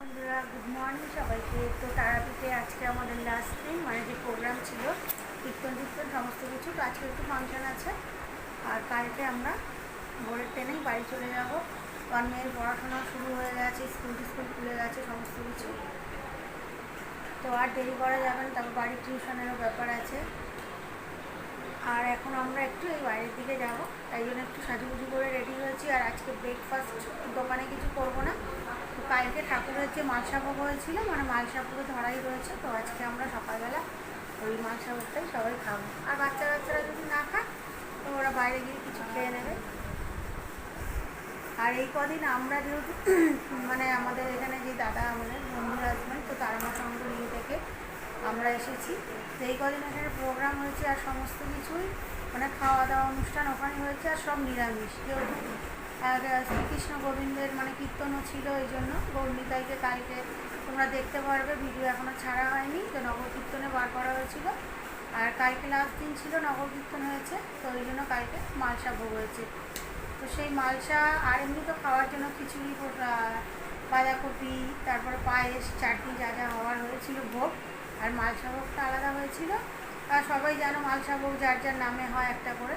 বন্ধুরা, good morning সবাইকে। তো তারাপীঠে আজকে আমাদের লাস্ট দিন, মানে যে প্রোগ্রাম ছিল কীর্তন সমস্ত কিছু। তো আজকে একটু ফাংশন আছে, আর কালকে আমরা ভোরের ট্রেনেই বাড়ি চলে যাব। কারণ মেয়ের পড়াশোনা শুরু হয়ে গেছে, স্কুল খুলে গেছে সমস্ত কিছু। তো আর দেরি করা যাবে না, তারপর বাড়ির টিউশনেরও ব্যাপার আছে। আর এখন আমরা একটু এই বাইরের দিকে যাব, তাই জন্য একটু সাজুগুজু করে রেডি হয়েছি। আর আজকে ব্রেকফাস্ট দোকানে কিছু করবো না। তো কালকে ঠাকুরের যে মালসাভোগ হয়েছিল, মানে মালসাভোগে ধরাই রয়েছে, তো আজকে আমরা সকালবেলা ওই মালসাভোগটাই সবাই খাবো। আর বাচ্চারা যদি না খায় তো ওরা বাইরে গিয়ে কিছু খেয়ে নেবে। আর এই কদিন আমরা যেহেতু মানে আমাদের এখানে যে দাদা আমাদের বন্ধুরা আসবেন, তো তারা সঙ্গে নিয়ে থেকে আমরা এসেছি। তো এই কদিন এখানে প্রোগ্রাম হয়েছে, আর সমস্ত কিছুই মানে খাওয়া দাওয়া অনুষ্ঠান ওখানে হয়েছে, আর সব নিরামিষ। যেহেতু শ্রীকৃষ্ণ গোবিন্দের মানে কীর্তনও ছিল, এই জন্য গৌরনীতাইকে কালকে তোমরা দেখতে পারবে, ভিডিও এখনও ছাড়া হয়নি। তো নগর কীর্তনে বার করা হয়েছিল, আর কালকে লাস্ট দিন ছিল, নগর কীর্তন হয়েছে, তো ওই জন্য কালকে মালসা ভোগ হয়েছে। তো সেই মালসা আর এমনি তো খাওয়ার জন্য খিচুড়ি, বাঁধাকপি, তারপরে পায়েস, চাটনি যা যা হওয়ার হয়েছিল ভোগ। আর মালসা ভোগটা আলাদা হয়েছিল। আর সবাই জানো মালসা ভোগ যার যার নামে হয় একটা করে।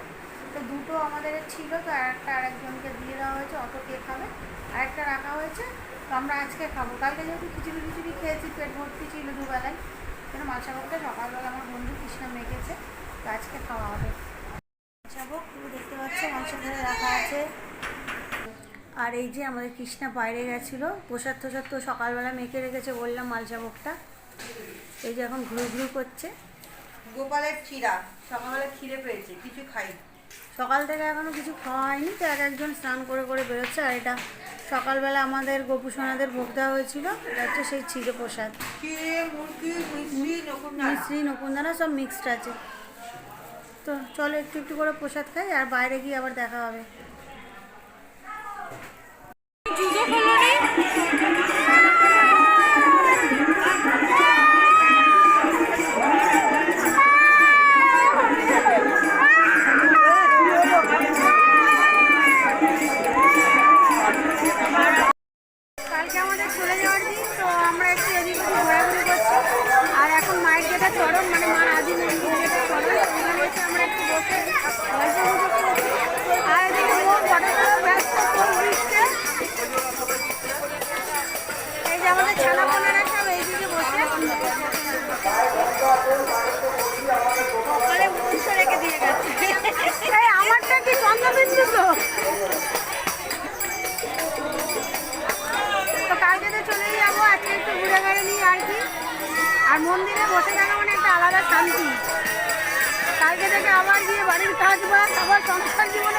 তো দুটো আমাদের ছিল, তো আরেকজনকে দিয়ে দেওয়া হয়েছে, অত কে খাবে। আরেকটা রাখা হয়েছে, তো আমরা আজকে খাবো। কালকে যেহেতু খিচুড়ি খেয়েছি, পেট ভর্তি ছিল দুবেলায়, কেন মালসা ভোগটা সকালবেলা আমার বন্ধু কৃষ্ণা মেখেছে, তো আজকে খাওয়া হবে। মালসা ভোগ তুমি দেখতে পাচ্ছ মাংস ধরে রাখা আছে। আর এই যে আমাদের কৃষ্ণা বাইরে গেছিলো, প্রসাদ তো সকালবেলা মেখে রেখেছে, বললাম মালসা ভোগটা। এই যে এখন ঘুরু করছে। গোপালের চিরা সকালবেলা খিদে পেয়েছে, কিছু খাই সকাল থেকে এখনো কিছু খাওয়া হয়নি, তো একজন স্নান করে বেরোচ্ছে। আর এটা সকালবেলা আমাদের গোপুসোনাদের ভোগ দেওয়া হয়েছিল, এটা হচ্ছে সেই চিড়ে প্রসাদ। মিশ্রি নকুনদানা সব মিক্সড আছে। তো চলো একটু করে প্রসাদ খাই, আর বাইরে গিয়ে আবার দেখা হবে। কালকে আমাদের চলে যাওয়ার দিন, তো আমরা একটু এদিক ঘোরাঘুরি করছি। আর এখন মায়ের যেটা চরণ, মানে মার আদি মন্দির যেটা চরণ, ওখানে এসে আমরা একটু বসে আর এদিকে ফটো ব্যস্ত দিচ্ছে। এই যে আমাদের ছানা বোনেরা সব এইদিকে বসে সকালে উৎস রেখে দিয়ে গেছে। আমারটা কি চন্দ্রবিন্দু? তো কালকে তো চলেই যাবো, আজকে একটু ঘুরে নিই আর কি। আর মন্দিরে বসে থাকা মানে একটা আলাদা শান্তি। কালকে থেকে আবার গিয়ে বাড়ির কাজ বাজ, আবার সংসার জীবনে